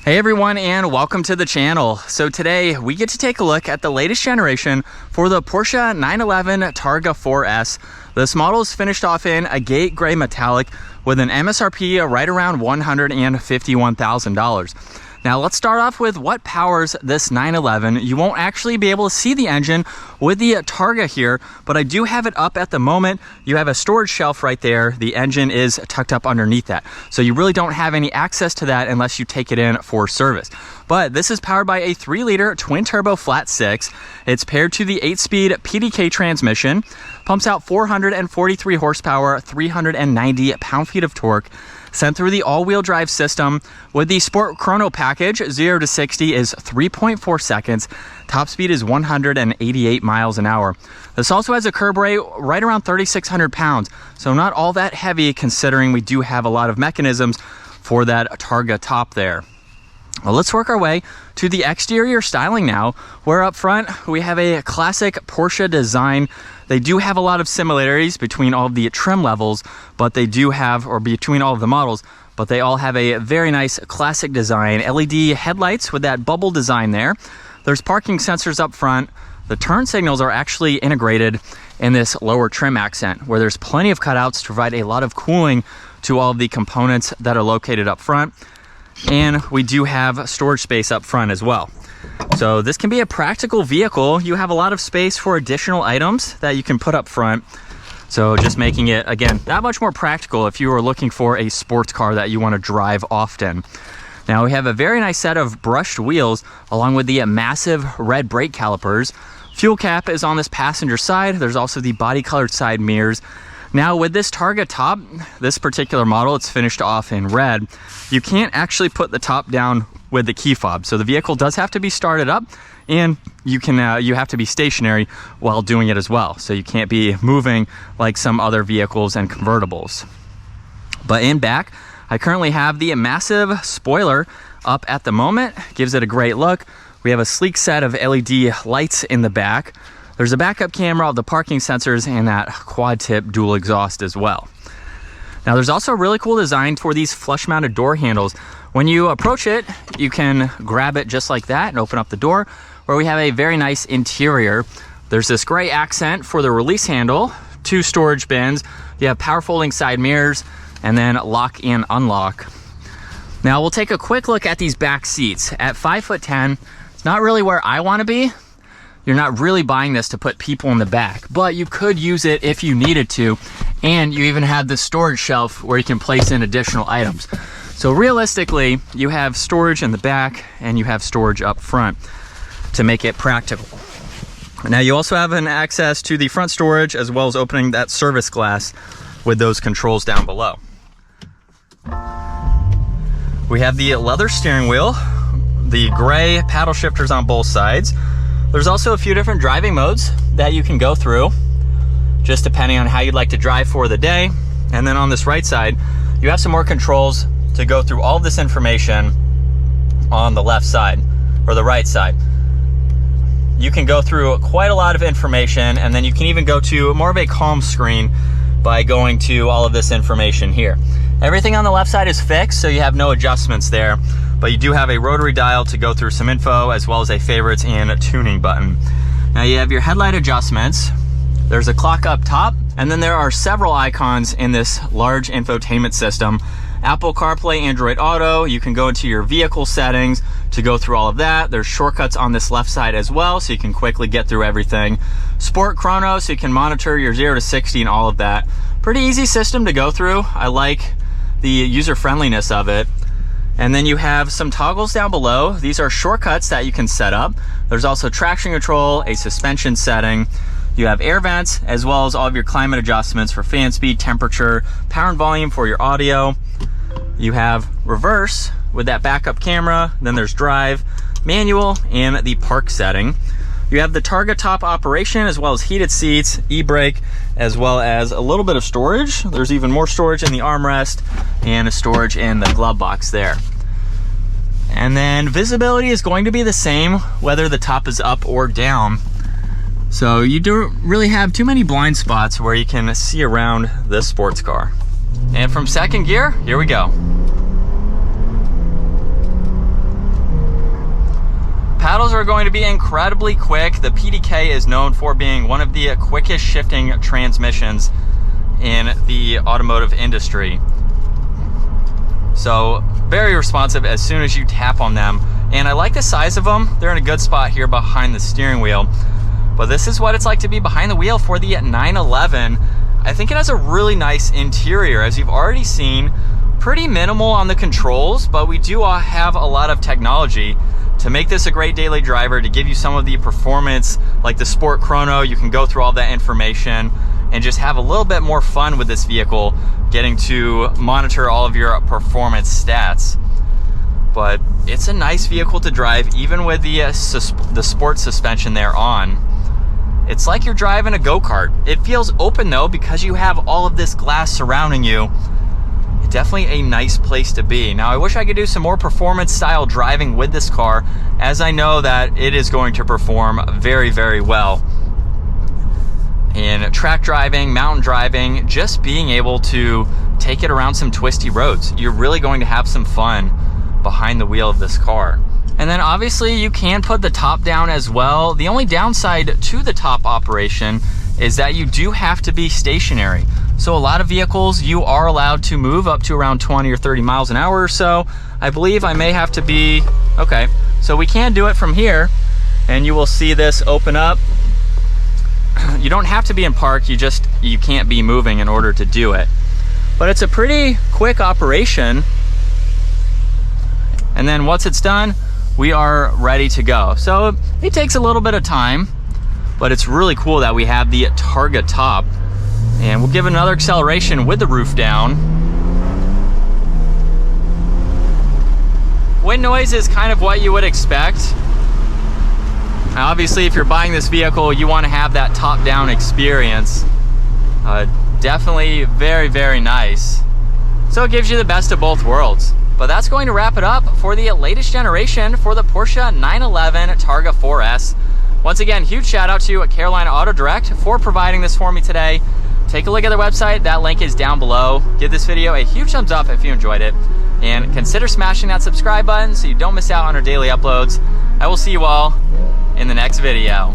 Hey everyone, and welcome to the channel. So today we get to take a look at the latest generation for the Porsche 911 Targa 4S. This model is finished off in a agate gray metallic with an MSRP right around $151,000. Now let's start off with what powers this 911. You won't actually be able to see the engine with the Targa here, but I do have it up at the moment. You have a storage shelf right there. The engine is tucked up underneath that. So you really don't have any access to that unless you take it in for service. But this is powered by a 3-liter twin-turbo flat 6. It's paired to the 8-speed PDK transmission, pumps out 443 horsepower, 390 pound-feet of torque, sent through the all-wheel drive system with the Sport Chrono package. 0 to 60 is 3.4 seconds. Top speed is 188 miles an hour. This also has a curb weight right around 3,600 pounds, so not all that heavy considering we do have a lot of mechanisms for that Targa top there. Well, let's work our way to the exterior styling now, where up front we have a classic Porsche design. They do have a lot of similarities between all of the trim levels, but they do have, or between all of the models, but they all have a very nice classic design. LED headlights with that bubble design there. There's parking sensors up front. The turn signals are actually integrated in this lower trim accent, where there's plenty of cutouts to provide a lot of cooling to all of the components that are located up front. And we do have storage space up front as well. So this can be a practical vehicle. You have a lot of space for additional items that you can put up front. So just making it, again, that much more practical if you are looking for a sports car that you want to drive often. Now we have a very nice set of brushed wheels along with the massive red brake calipers. Fuel cap is on this passenger side. There's also the body colored side mirrors. Now with this Targa top, this particular model, it's finished off in red. You can't actually put the top down with the key fob. So the vehicle does have to be started up, and you have to be stationary while doing it as well. So you can't be moving like some other vehicles and convertibles. But in back, I currently have the massive spoiler up at the moment. Gives it a great look. We have a sleek set of LED lights in the back. There's a backup camera, the parking sensors, and that quad tip dual exhaust as well. Now there's also a really cool design for these flush mounted door handles. When you approach it, you can grab it just like that and open up the door, where we have a very nice interior. There's this gray accent for the release handle, 2 storage bins. You have power folding side mirrors, and then lock and unlock. Now we'll take a quick look at these back seats. At 5'10", it's not really where I want to be. You're not really buying this to put people in the back, but you could use it if you needed to. And you even have the storage shelf where you can place in additional items. So realistically, you have storage in the back and you have storage up front to make it practical. Now you also have an access to the front storage as well as opening that service glass with those controls down below. We have the leather steering wheel, the gray paddle shifters on both sides. There's also a few different driving modes that you can go through, just depending on how you'd like to drive for the day. And then on this right side, you have some more controls to go through all of this information on the left side, or the right side. You can go through quite a lot of information, and then you can even go to more of a calm screen by going to all of this information here. Everything on the left side is fixed, so you have no adjustments there. But you do have a rotary dial to go through some info, as well as a favorites and a tuning button. Now you have your headlight adjustments. There's a clock up top, and then there are several icons in this large infotainment system. Apple CarPlay, Android Auto. You can go into your vehicle settings to go through all of that. There's shortcuts on this left side as well, so you can quickly get through everything. Sport Chrono, so you can monitor your 0 to 60 and all of that. Pretty easy system to go through. I like the user friendliness of it. And then you have some toggles down below. These are shortcuts that you can set up. There's also traction control, a suspension setting. You have air vents, as well as all of your climate adjustments for fan speed, temperature, power and volume for your audio. You have reverse with that backup camera. Then there's drive, manual, and the park setting. You have the Targa top operation, as well as heated seats, e-brake, as well as a little bit of storage. There's even more storage in the armrest and a storage in the glove box there. And then visibility is going to be the same whether the top is up or down. So you don't really have too many blind spots where you can see around this sports car. And from second gear, here we go. paddles are going to be incredibly quick. The PDK is known for being one of the quickest shifting transmissions in the automotive industry. So very responsive as soon as you tap on them. And I like the size of them. They're in a good spot here behind the steering wheel. But this is what it's like to be behind the wheel for the 911. I think it has a really nice interior, as you've already seen. Pretty minimal on the controls, but we do have a lot of technology to make this a great daily driver, to give you some of the performance, like the Sport Chrono. You can go through all that information and just have a little bit more fun with this vehicle, getting to monitor all of your performance stats. But it's a nice vehicle to drive, even with the sport suspension there on. It's like you're driving a go-kart. It feels open though, because you have all of this glass surrounding you. Definitely a nice place to be. Now, I wish I could do some more performance style driving with this car, as I know that it is going to perform very, very well in track driving, mountain driving, just being able to take it around some twisty roads. You're really going to have some fun behind the wheel of this car. And then obviously you can put the top down as well. The only downside to the top operation is that you do have to be stationary. So a lot of vehicles, you are allowed to move up to around 20 or 30 miles an hour or so. I believe I may have to be, okay, so we can do it from here, and you will see this open up. You don't have to be in park, you can't be moving in order to do it. But it's a pretty quick operation. And then once it's done, we are ready to go. So it takes a little bit of time, but it's really cool that we have the Targa top. And we'll give it another acceleration with the roof down. Wind noise is kind of what you would expect. Now, obviously, if you're buying this vehicle, you want to have that top-down experience. Definitely very, very nice. So it gives you the best of both worlds. But that's going to wrap it up for the latest generation for the Porsche 911 Targa 4S. Once again, huge shout out to Carolina Auto Direct for providing this for me today. Take a look at their website. That link is down below. Give this video a huge thumbs up if you enjoyed it. And consider smashing that subscribe button so you don't miss out on our daily uploads. I will see you all in the next video.